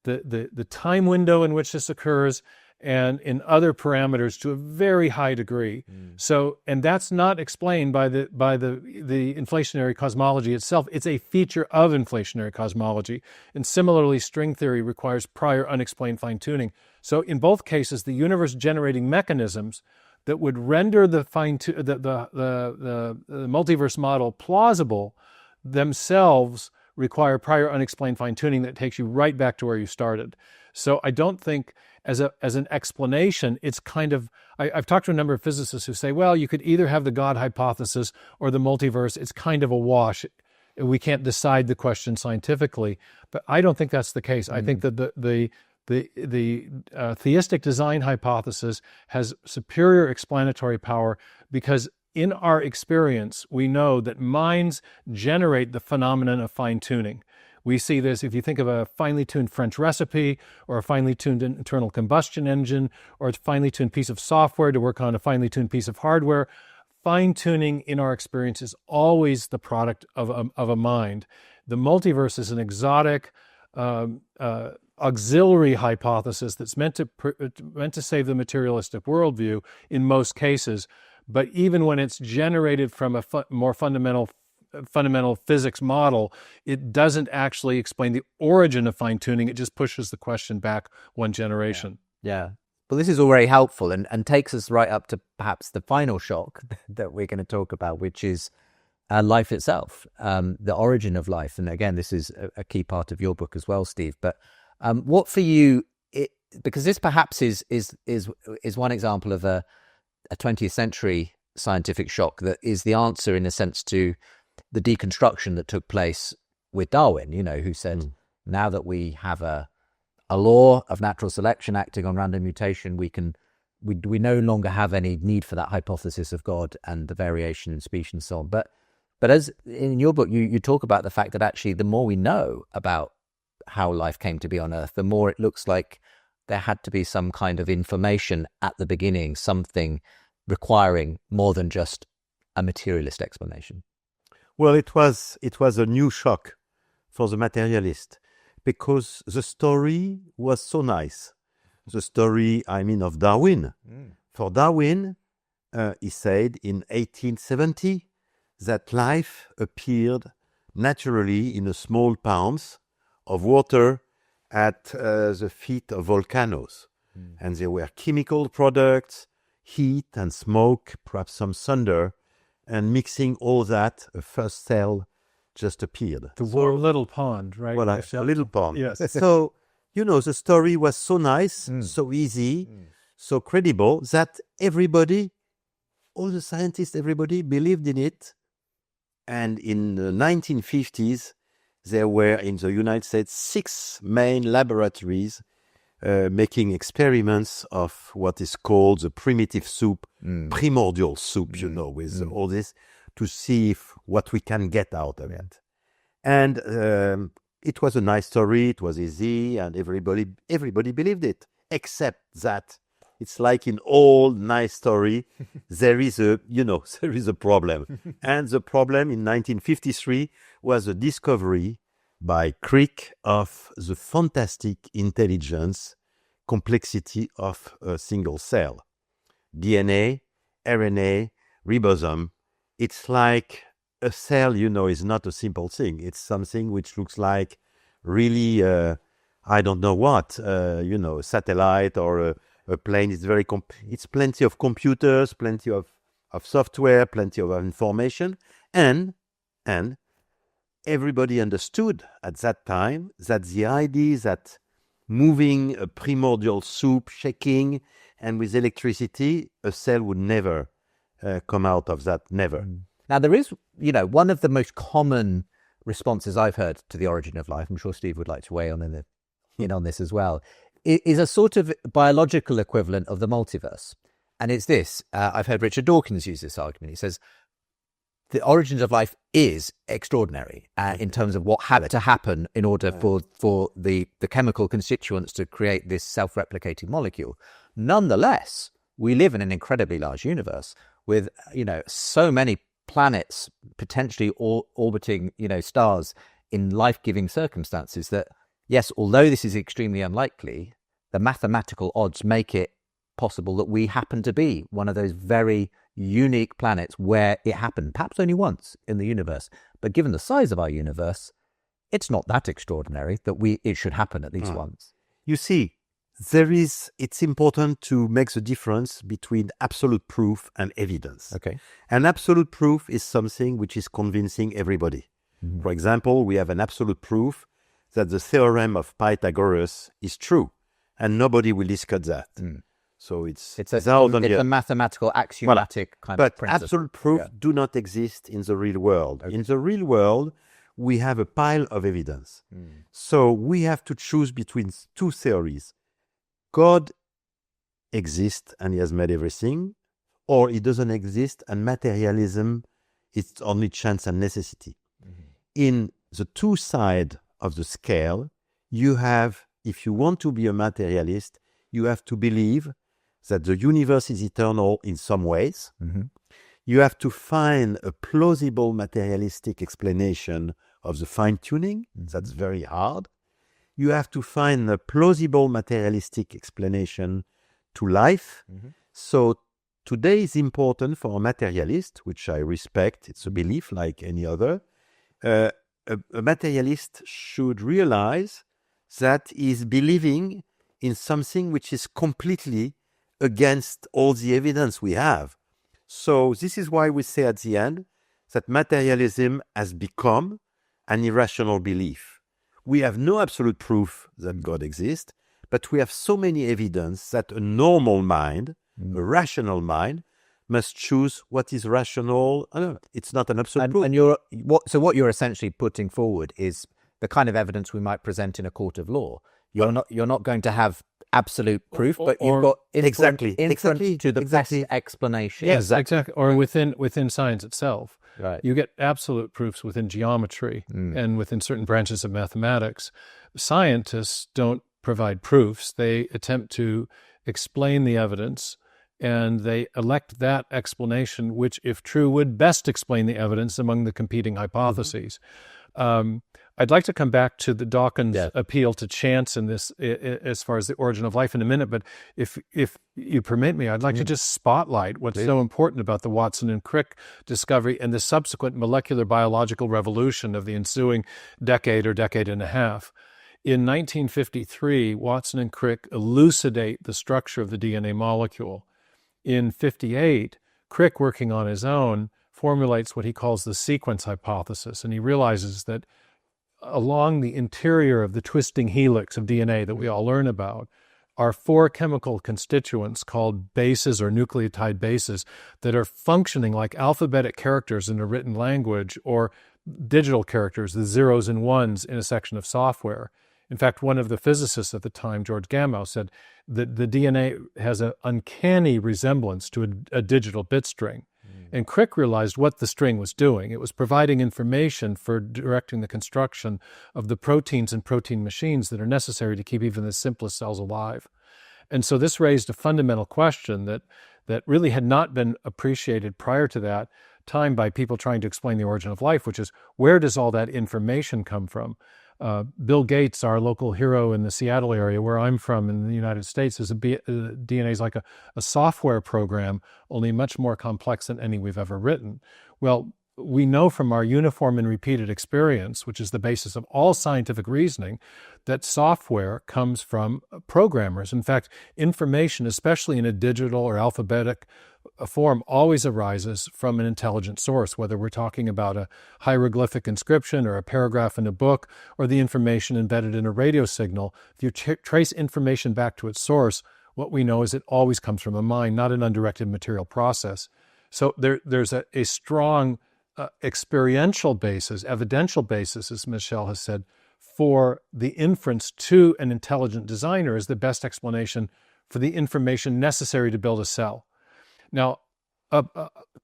the time window in which this occurs and in other parameters to a very high degree. So, and that's not explained by the inflationary cosmology itself. It's a feature of inflationary cosmology. And similarly, string theory requires prior unexplained fine-tuning. So in both cases, the universe generating mechanisms that would render the multiverse model plausible themselves require prior unexplained fine-tuning that takes you right back to where you started. So I don't think as an explanation, it's kind of, I've talked to a number of physicists who say, well, you could either have the God hypothesis or the multiverse. It's kind of a wash. We can't decide the question scientifically, but I don't think that's the case. I think that the theistic design hypothesis has superior explanatory power because in our experience, we know that minds generate the phenomenon of fine-tuning. We see this if you think of a finely tuned French recipe or a finely tuned internal combustion engine or a finely tuned piece of software to work on a finely tuned piece of hardware. Fine-tuning in our experience is always the product of a mind. The multiverse is an exotic, auxiliary hypothesis that's meant to save the materialistic worldview in most cases. But even when it's generated from a more fundamental physics model, it doesn't actually explain the origin of fine-tuning. It just pushes the question back one generation. Yeah. Well, this is all very helpful and takes us right up to perhaps the final shock that we're going to talk about, which is life itself, the origin of life. And again, this is a key part of your book as well, Steve. But what for you, because this perhaps is one example of a 20th century scientific shock that is the answer, in a sense, to the deconstruction that took place with Darwin, who said, now that we have a law of natural selection acting on random mutation, we no longer have any need for that hypothesis of God and the variation in species and so on. But as in your book, you talk about the fact that actually the more we know about how life came to be on Earth, the more it looks like there had to be some kind of information at the beginning, something requiring more than just a materialist explanation. Well, it was a new shock for the materialist because the story was so nice. The story, of Darwin. For Darwin, he said in 1870 that life appeared naturally in a small ponds of water at the feet of volcanoes. And there were chemical products, heat and smoke, perhaps some thunder, and mixing all that, a first cell just appeared. The little pond, right? Well, a little pond. Yes. So, the story was so nice, so easy, so credible that everybody, all the scientists, everybody believed in it. And in the 1950s, there were in the United States 6 main laboratories making experiments of what is called the primitive soup, primordial soup, with all this, to see what we can get out of it. And it was a nice story, it was easy, and everybody believed it, except that it's like in all nice story, there is a problem. And the problem in 1953 was the discovery by Crick of the fantastic intelligence complexity of a single cell. DNA, RNA, ribosome, it's like a cell, is not a simple thing. It's something which looks like really, I don't know what, a satellite or a plane. It's it's plenty of computers, plenty of software, plenty of information, and everybody understood at that time that the idea that moving a primordial soup, shaking, and with electricity, a cell would never come out of that, never. Now, there is, one of the most common responses I've heard to the origin of life, I'm sure Steve would like to weigh in on this as well, is a sort of biological equivalent of the multiverse. And it's this, I've heard Richard Dawkins use this argument. He says, the origins of life is extraordinary in terms of what had to happen in order for the chemical constituents to create this self-replicating molecule. Nonetheless, we live in an incredibly large universe with, so many planets potentially orbiting, stars in life-giving circumstances that, yes, although this is extremely unlikely, the mathematical odds make it possible that we happen to be one of those very unique planets where it happened, perhaps only once in the universe. But given the size of our universe, it's not that extraordinary that it should happen at least once. You see, it's important to make the difference between absolute proof and evidence. Okay. An absolute proof is something which is convincing everybody. Mm-hmm. For example, we have an absolute proof that the theorem of Pythagoras is true, and nobody will discuss that. So it's a mathematical axiomatic kind of principle. But absolute proof do not exist in the real world. Okay. In the real world, we have a pile of evidence. So we have to choose between two theories. God exists and he has made everything, or he doesn't exist and materialism is only chance and necessity. In the two sides of the scale, you have, if you want to be a materialist, you have to believe that the universe is eternal in some ways. You have to find a plausible materialistic explanation of the fine-tuning. That's very hard. You have to find a plausible materialistic explanation to life. So today is important for a materialist, which I respect. It's a belief like any other. A materialist should realize that he's believing in something which is completely against all the evidence we have. So this is why we say at the end that materialism has become an irrational belief. We have no absolute proof that God exists, but we have so many evidence that a normal mind, a rational mind, must choose what is rational. It's not an absolute proof. And what you're essentially putting forward is the kind of evidence we might present in a court of law. You're not going to have absolute proof, but you've got inference to the best explanation. Yes, exactly. Or within science itself. Right. You get absolute proofs within geometry and within certain branches of mathematics. Scientists don't provide proofs. They attempt to explain the evidence, and they elect that explanation, which, if true, would best explain the evidence among the competing hypotheses. I'd like to come back to the Dawkins appeal to chance in this, as far as the origin of life in a minute, but if you permit me, I'd like to just spotlight what's so important about the Watson and Crick discovery and the subsequent molecular biological revolution of the ensuing decade or decade and a half. In 1953, Watson and Crick elucidate the structure of the DNA molecule. In 58, Crick, working on his own, formulates what he calls the sequence hypothesis, and he realizes that along the interior of the twisting helix of DNA that we all learn about are four chemical constituents called bases or nucleotide bases that are functioning like alphabetic characters in a written language or digital characters, the zeros and ones in a section of software. In fact, one of the physicists at the time, George Gamow, said that the DNA has an uncanny resemblance to a digital bit string. And Crick realized what the string was doing. It was providing information for directing the construction of the proteins and protein machines that are necessary to keep even the simplest cells alive. And so this raised a fundamental question that really had not been appreciated prior to that time by people trying to explain the origin of life, which is, where does all that information come from? Bill Gates, our local hero in the Seattle area, where I'm from in the United States, DNA is like a software program, only much more complex than any we've ever written. Well, we know from our uniform and repeated experience, which is the basis of all scientific reasoning, that software comes from programmers. In fact, information, especially in a digital or alphabetic form, always arises from an intelligent source, whether we're talking about a hieroglyphic inscription or a paragraph in a book or the information embedded in a radio signal. If you trace information back to its source, what we know is it always comes from a mind, not an undirected material process. So there's a strong experiential basis, evidential basis, as Michel has said, for the inference to an intelligent designer is the best explanation for the information necessary to build a cell. Now,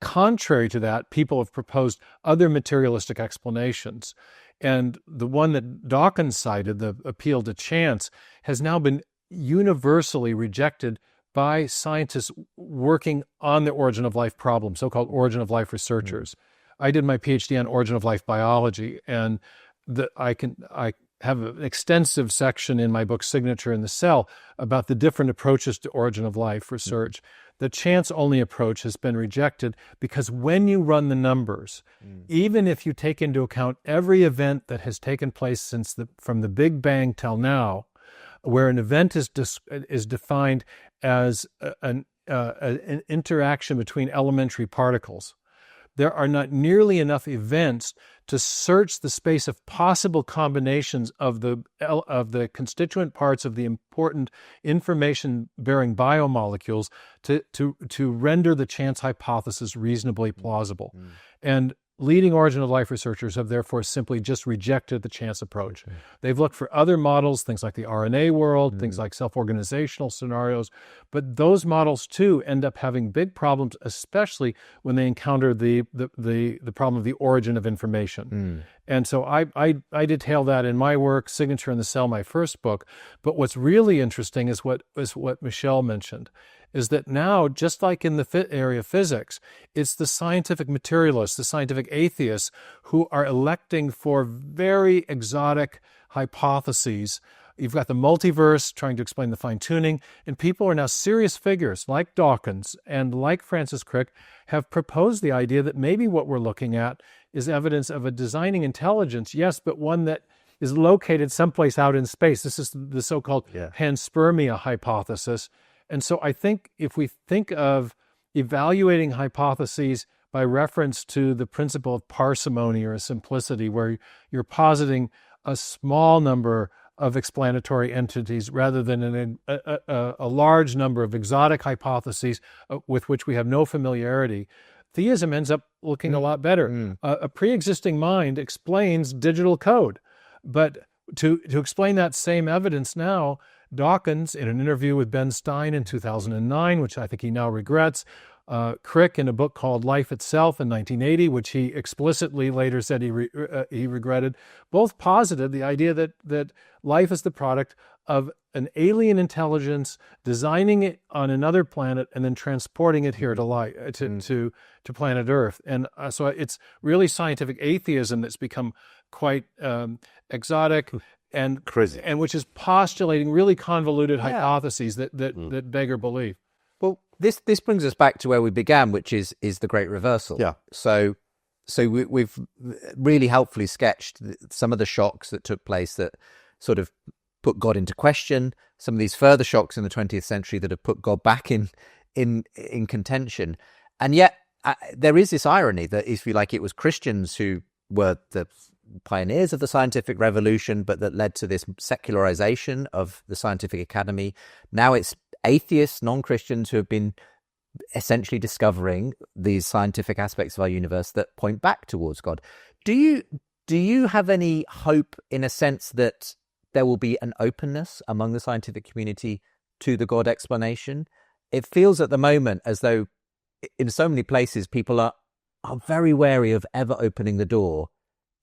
contrary to that, people have proposed other materialistic explanations. And the one that Dawkins cited, the appeal to chance, has now been universally rejected by scientists working on the origin of life problem, so-called origin of life researchers. I did my PhD on origin of life biology, and I have an extensive section in my book, Signature in the Cell, about the different approaches to origin of life research. The chance-only approach has been rejected because when you run the numbers, even if you take into account every event that has taken place from the Big Bang till now, where an event is defined as an interaction between elementary particles, there are not nearly enough events to search the space of possible combinations of the constituent parts of the important information-bearing biomolecules to render the chance hypothesis reasonably plausible. And leading origin of life researchers have therefore simply just rejected the chance approach. They've looked for other models, things like the RNA world, things like self-organizational scenarios, but those models too end up having big problems, especially when they encounter the problem of the origin of information. And so I detail that in my work, Signature in the Cell, my first book. But what's really interesting is what Michel mentioned, is that now, just like in the area of physics, it's the scientific materialists, the scientific atheists, who are electing for very exotic hypotheses. You've got the multiverse trying to explain the fine-tuning, and people are now serious figures like Dawkins and like Francis Crick have proposed the idea that maybe what we're looking at is evidence of a designing intelligence, yes, but one that is located someplace out in space. This is the so-called panspermia hypothesis. And so I think if we think of evaluating hypotheses by reference to the principle of parsimony or simplicity, where you're positing a small number of explanatory entities rather than a large number of exotic hypotheses with which we have no familiarity, theism ends up looking a lot better. A pre-existing mind explains digital code, but to explain that same evidence now, Dawkins, in an interview with Ben Stein in 2009, which I think he now regrets, Crick in a book called Life Itself in 1980, which he explicitly later said he regretted, both posited the idea that life is the product of an alien intelligence designing it on another planet and then transporting it here to life, to planet Earth. And so it's really scientific atheism that's become quite exotic and crazy, and which is postulating really convoluted hypotheses that beggar belief. Well, this brings us back to where we began, which is the Great Reversal. Yeah. So we've really helpfully sketched some of the shocks that took place that sort of put God into question. Some of these further shocks in the 20th century that have put God back in contention, and yet there is this irony that, if you like, it was Christians who were the pioneers of the scientific revolution, but that led to this secularization of the scientific academy. Now it's atheists, non-Christians, who have been essentially discovering these scientific aspects of our universe that point back towards God. Do you have any hope, in a sense, that there will be an openness among the scientific community to the God explanation? It feels at the moment as though in so many places people are very wary of ever opening the door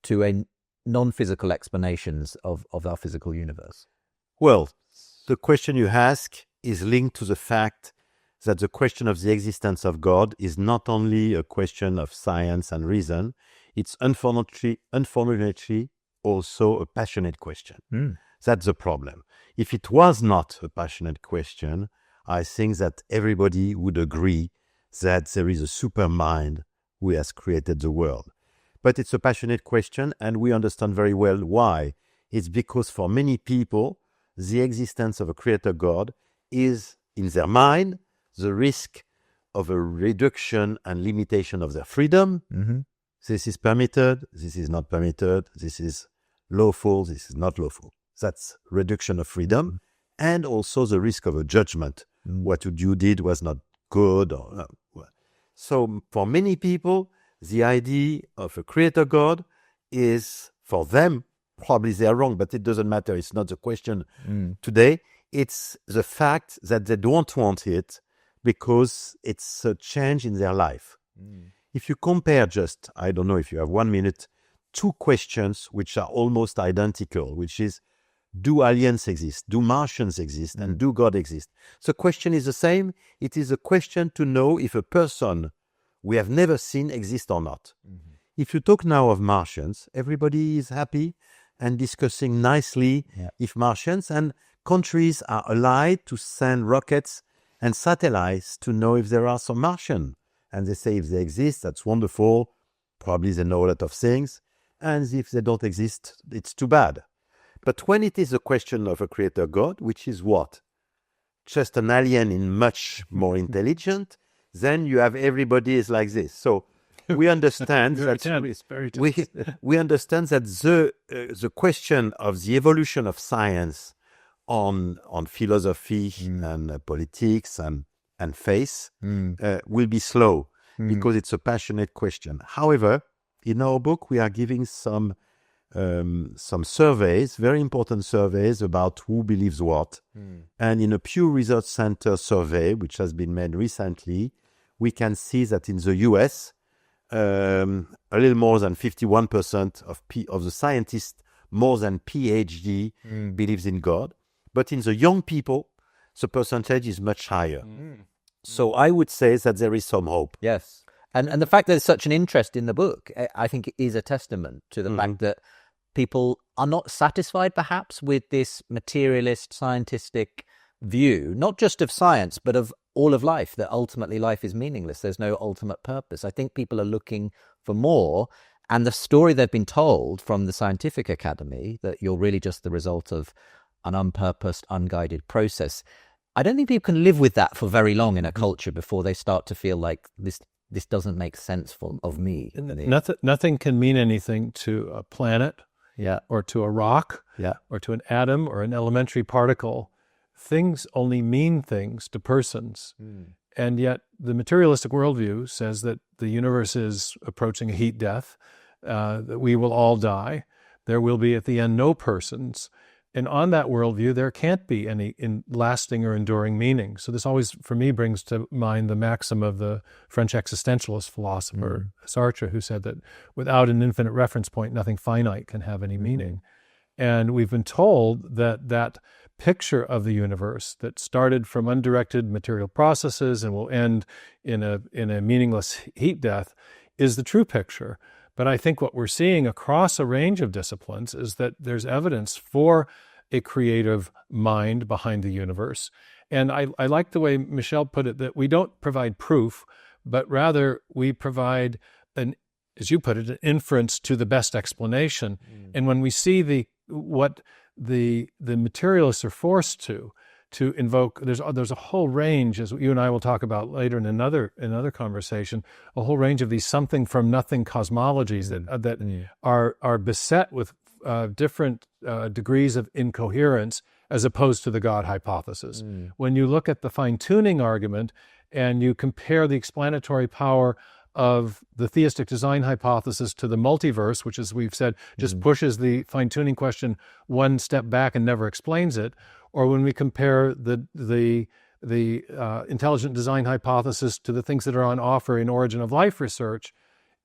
to a non-physical explanations of our physical universe. Well, the question you ask is linked to the fact that the question of the existence of God is not only a question of science and reason, it's unfortunately also a passionate question. That's the problem. If it was not a passionate question, I think that everybody would agree that there is a supermind who has created the world. But it's a passionate question, and we understand very well why. It's because for many people, the existence of a creator God is, in their mind, the risk of a reduction and limitation of their freedom. This is permitted, this is not permitted, this is lawful, this is not lawful. That's reduction of freedom, and also the risk of a judgment. What you did was not good. So for many people, the idea of a creator God is, for them, probably they are wrong, but it doesn't matter. It's not the question today. It's the fact that they don't want it because it's a change in their life. If you compare just, I don't know if you have 1 minute, two questions which are almost identical, which is, do aliens exist? Do Martians exist? And do God exist? The question is the same. It is a question to know if a person we have never seen exists or not. Mm-hmm. If you talk now of Martians, everybody is happy and discussing nicely if Martians, and countries are allied to send rockets and satellites to know if there are some Martian. And they say if they exist, that's wonderful. Probably they know a lot of things. And if they don't exist, it's too bad. But when it is a question of a creator God, which is what? Just an alien in much more intelligent, then you have everybody is like this. So we understand that we understand that the question of the evolution of science on philosophy and politics and faith will be slow because it's a passionate question. However, in our book we are giving some surveys, very important surveys about who believes what. And in a Pew Research Center survey, which has been made recently, we can see that in the US, a little more than 51% of the scientists, more than PhD, believes in God. But in the young people, the percentage is much higher. So I would say that there is some hope. Yes. And the fact that there's such an interest in the book, I think it is a testament to the fact that people are not satisfied perhaps with this materialist, scientific view, not just of science, but of all of life, that ultimately life is meaningless. There's no ultimate purpose. I think people are looking for more. And the story they've been told from the Scientific Academy, that you're really just the result of an unpurposed, unguided process. I don't think people can live with that for very long in a culture before they start to feel like this doesn't make sense of me. Nothing can mean anything to a planet or to a rock or to an atom or an elementary particle. Things only mean things to persons. And yet the materialistic worldview says that the universe is approaching a heat death, that we will all die. There will be at the end no persons. And on that worldview, there can't be any lasting or enduring meaning. So this always, for me, brings to mind the maxim of the French existentialist philosopher Sartre, who said that without an infinite reference point, nothing finite can have any meaning. And we've been told that that picture of the universe that started from undirected material processes and will end in a meaningless heat death is the true picture. But I think what we're seeing across a range of disciplines is that there's evidence for a creative mind behind the universe. And I like the way Michel put it, that we don't provide proof, but rather we provide as you put it, an inference to the best explanation. And when we see what the materialists are forced to invoke, there's a whole range, as you and I will talk about later in another conversation, a whole range of these something from nothing cosmologies that are beset with different degrees of incoherence as opposed to the God hypothesis. When you look at the fine-tuning argument and you compare the explanatory power of the theistic design hypothesis to the multiverse, which, as we've said, just pushes the fine-tuning question one step back and never explains it, or when we compare the intelligent design hypothesis to the things that are on offer in origin of life research,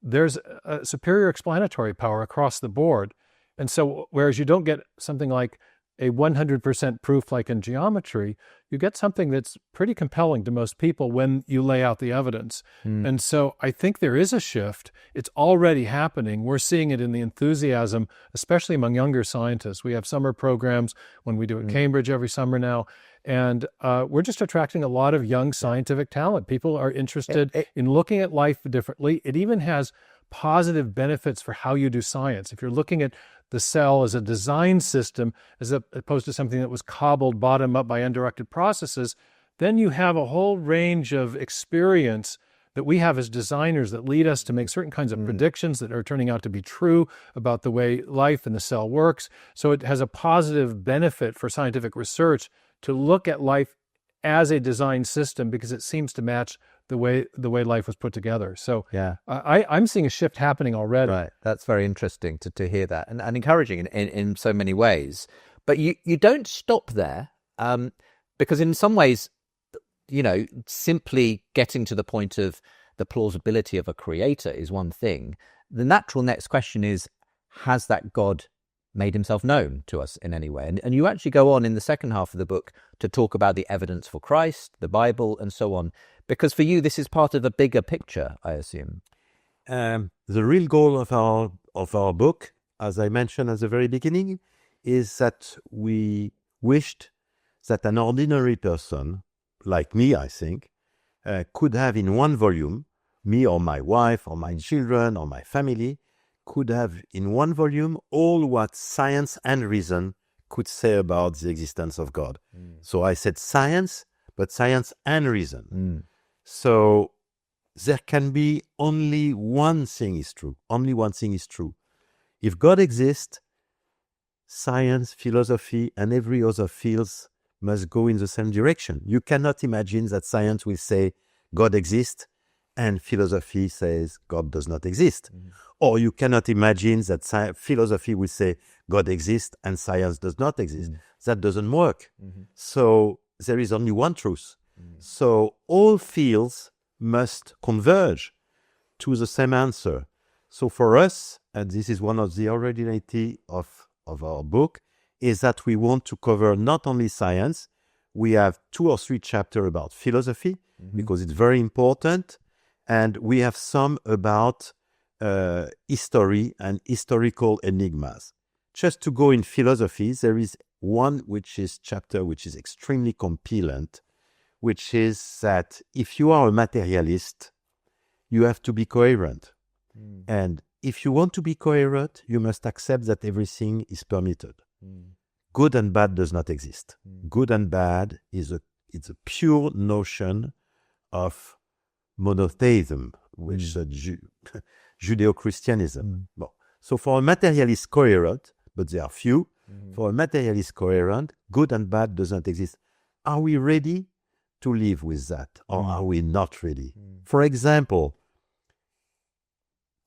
there's a superior explanatory power across the board. And so, whereas you don't get something like a 100% proof like in geometry, you get something that's pretty compelling to most people when you lay out the evidence. And so I think there is a shift. It's already happening. We're seeing it in the enthusiasm, especially among younger scientists. We have summer programs when we do at Cambridge every summer now. And we're just attracting a lot of young scientific talent. People are interested in looking at life differently. It even has positive benefits for how you do science. If you're looking at the cell as a design system, as opposed to something that was cobbled bottom up by undirected processes, then you have a whole range of experience that we have as designers that lead us to make certain kinds of predictions that are turning out to be true about the way life in the cell works. So it has a positive benefit for scientific research to look at life as a design system because it seems to match the way life was put together. So I'm seeing a shift happening already. Right. That's very interesting to hear that and encouraging in so many ways. But you don't stop there because in some ways, simply getting to the point of the plausibility of a creator is one thing. The natural next question is, has that God made himself known to us in any way. And you actually go on in the second half of the book to talk about the evidence for Christ, the Bible, and so on. Because for you, this is part of a bigger picture, I assume. The real goal of our book, as I mentioned at the very beginning, is that we wished that an ordinary person, like me, I think, could have in one volume, me or my wife or my children or my family, could have in one volume all what science and reason could say about the existence of God. So I said science, but science and reason. So there can be only one thing is true. Only one thing is true. If God exists, science, philosophy, and every other fields must go in the same direction. You cannot imagine that science will say God exists and philosophy says God does not exist. Or you cannot imagine that philosophy will say God exists and science does not exist. That doesn't work. So there is only one truth. So all fields must converge to the same answer. So for us, and this is one of the originality of our book, is that we want to cover not only science. We have 2 or 3 chapters about philosophy, because it's very important. And we have some about history and historical enigmas. Just to go in philosophy, there is one chapter which is extremely compelling, which is that if you are a materialist, you have to be coherent. And if you want to be coherent, you must accept that everything is permitted. Good and bad does not exist. Good and bad it's a pure notion of monotheism, which is Judeo-Christianism. So for a materialist coherent, but there are few, for a materialist coherent, good and bad does not exist. Are we ready to live with that, or are we not ready? For example,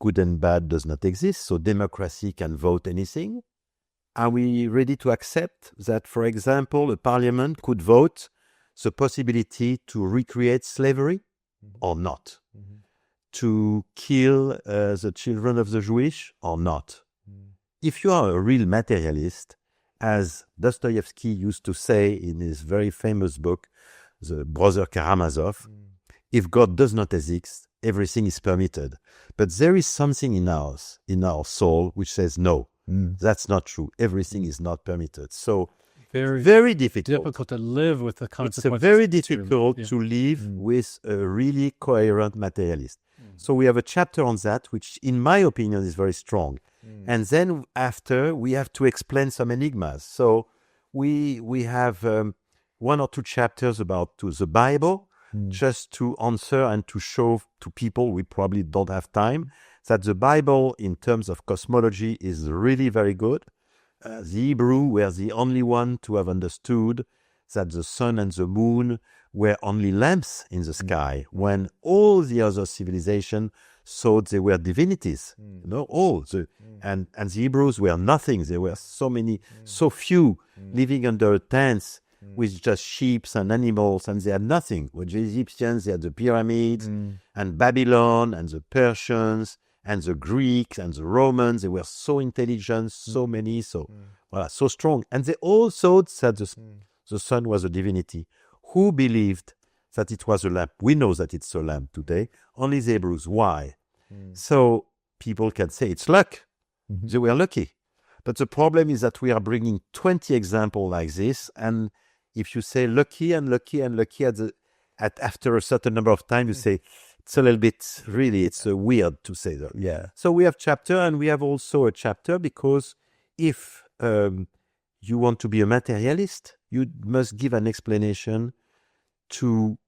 good and bad does not exist, so democracy can vote anything. Are we ready to accept that, for example, a parliament could vote the possibility to recreate slavery or not? To kill the children of the Jewish or not? If you are a real materialist, as Dostoevsky used to say in his very famous book, The Brother Karamazov, if God does not exist, everything is permitted. But there is something in our soul, which says, no, that's not true. Everything is not permitted. So very difficult to live with the consequences. It's very difficult to live with a really coherent materialist. So we have a chapter on that, which in my opinion is very strong. And then after, we have to explain some enigmas. So we have 1 or 2 chapters about the Bible, just to answer and to show to people, we probably don't have time, that the Bible in terms of cosmology is really very good. The Hebrew were the only one to have understood that the sun and the moon were only lamps in the sky, when all the other civilizations thought they were divinities. And the Hebrews were nothing. There were so few living under tents with just sheep and animals, and they had nothing. With the Egyptians, they had the pyramids, and Babylon, and the Persians, and the Greeks, and the Romans. They were so intelligent, so many, so strong. And they all thought that the sun was a divinity. Who believed that it was a lamp? We know that it's a lamp today. Only the Hebrews. Why? So people can say it's luck. They were lucky. But the problem is that we are bringing 20 examples like this, and if you say lucky and lucky and lucky after a certain number of times, you say it's a little bit, really, it's weird to say that. Yeah. So we have chapter, and we have also a chapter, because if you want to be a materialist, you must give an explanation to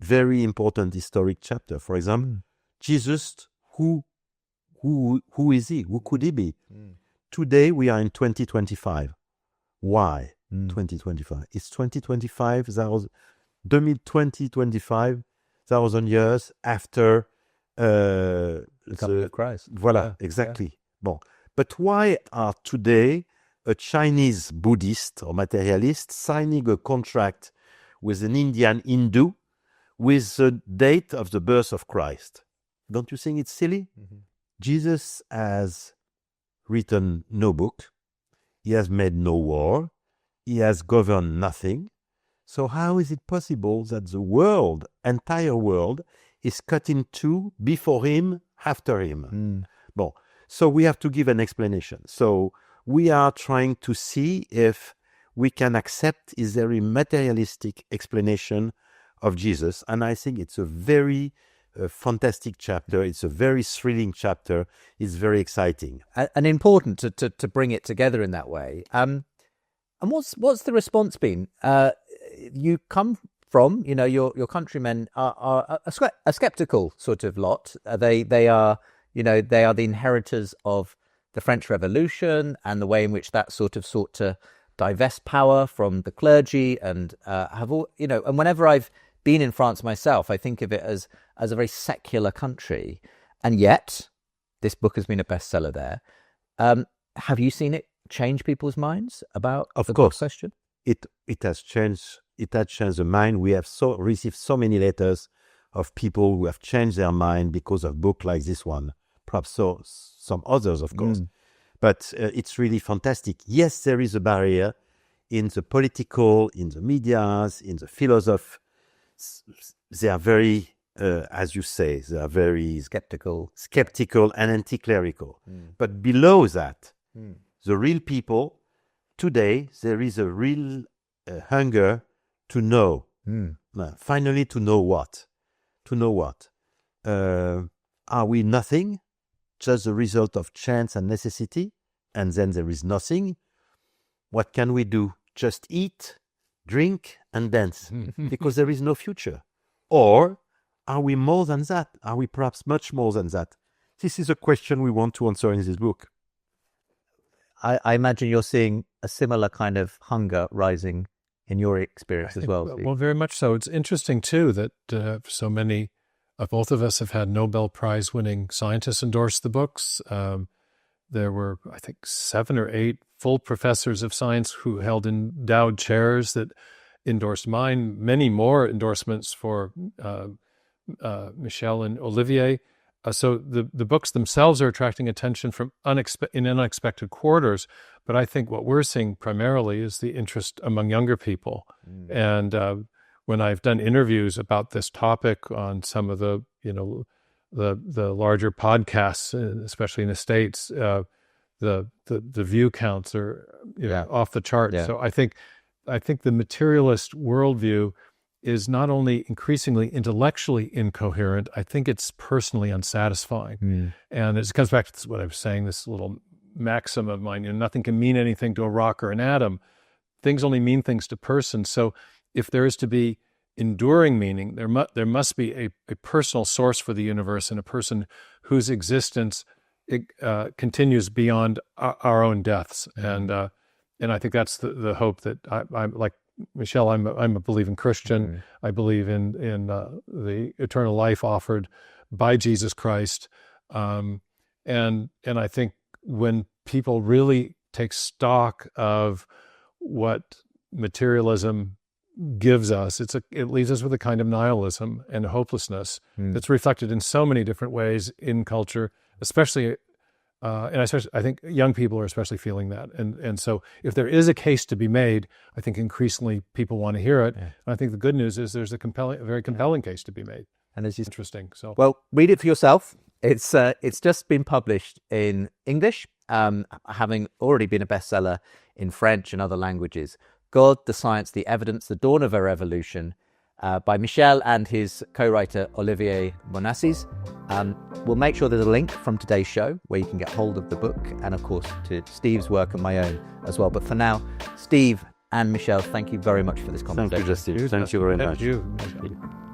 very important historic chapter. For example, Jesus, who is he? Who could he be? Today we are in 2025. Why 2025? It's 2025, 2025,000 years after the coming of Christ. Voilà, exactly. Bon. But why are today a Chinese Buddhist or materialist signing a contract with an Indian Hindu with the date of the birth of Christ? Don't you think it's silly? Jesus has written no book. He has made no war. He has governed nothing. So how is it possible that the world, entire world, is cut in two before him, after him? Bon, so we have to give an explanation. So we are trying to see if we can accept his very materialistic explanation of Jesus. And I think it's a very fantastic chapter. It's a very thrilling chapter. It's very exciting. And important to bring it together in that way. And what's the response been? You come from, your countrymen are a skeptical sort of lot. They are the inheritors of the French Revolution and the way in which that sort of sought to divest power from the clergy, and and whenever I've been in France myself, I think of it as a very secular country, and yet this book has been a bestseller there. Have you seen it change people's minds about the question? It has changed. It has changed the mind. We have received so many letters of people who have changed their mind because of book like this one. Perhaps some others, of course. But it's really fantastic. Yes, there is a barrier in the political, in the medias, in the philosophy. They are very, as you say, they are very skeptical and anti-clerical. But below that, the real people, today, there is a real hunger to know. Finally, to know what? To know what? Are we nothing? Just the result of chance and necessity? And then there is nothing? What can we do? Just eat, drink, and dance, because there is no future. Or are we more than that? Are we perhaps much more than that? This is a question we want to answer in this book. I imagine you're seeing a similar kind of hunger rising in your experience as well. Well, very much so. It's interesting, too, that so many both of us have had Nobel Prize-winning scientists endorse the books. There were, I think, 7 or 8 full professors of science who held endowed chairs that endorsed mine. Many more endorsements for Michel and Olivier. So the books themselves are attracting attention from in unexpected quarters. But I think what we're seeing primarily is the interest among younger people. And when I've done interviews about this topic on some of the larger podcasts, especially in the States, the view counts are off the charts. Yeah. So I think the materialist worldview is not only increasingly intellectually incoherent, I think it's personally unsatisfying. And it comes back to what I was saying, this little maxim of mine, nothing can mean anything to a rock or an atom. Things only mean things to persons. So if there is to be enduring meaning, there must be a personal source for the universe, and a person whose existence continues beyond our own deaths. And I think that's the hope that I'm like Michel. I'm a believing Christian. I believe in the eternal life offered by Jesus Christ. And I think when people really take stock of what materialism gives us, it leaves us with a kind of nihilism and hopelessness that's reflected in so many different ways in culture, especially, and especially, I think young people are especially feeling that. And so if there is a case to be made, I think increasingly people want to hear it. Yeah. And I think the good news is there's a very compelling case to be made. And it's interesting. So, well, read it for yourself. It's just been published in English, having already been a bestseller in French and other languages. God, the Science, the Evidence, The Dawn of a Revolution, by Michel and his co-writer Olivier Bonassis. We'll make sure there's a link from today's show where you can get hold of the book, and of course to Steve's work and my own as well. But for now, Steve and Michel, thank you very much for this conversation. Thank you, Justin. Thank you very much. Thank you.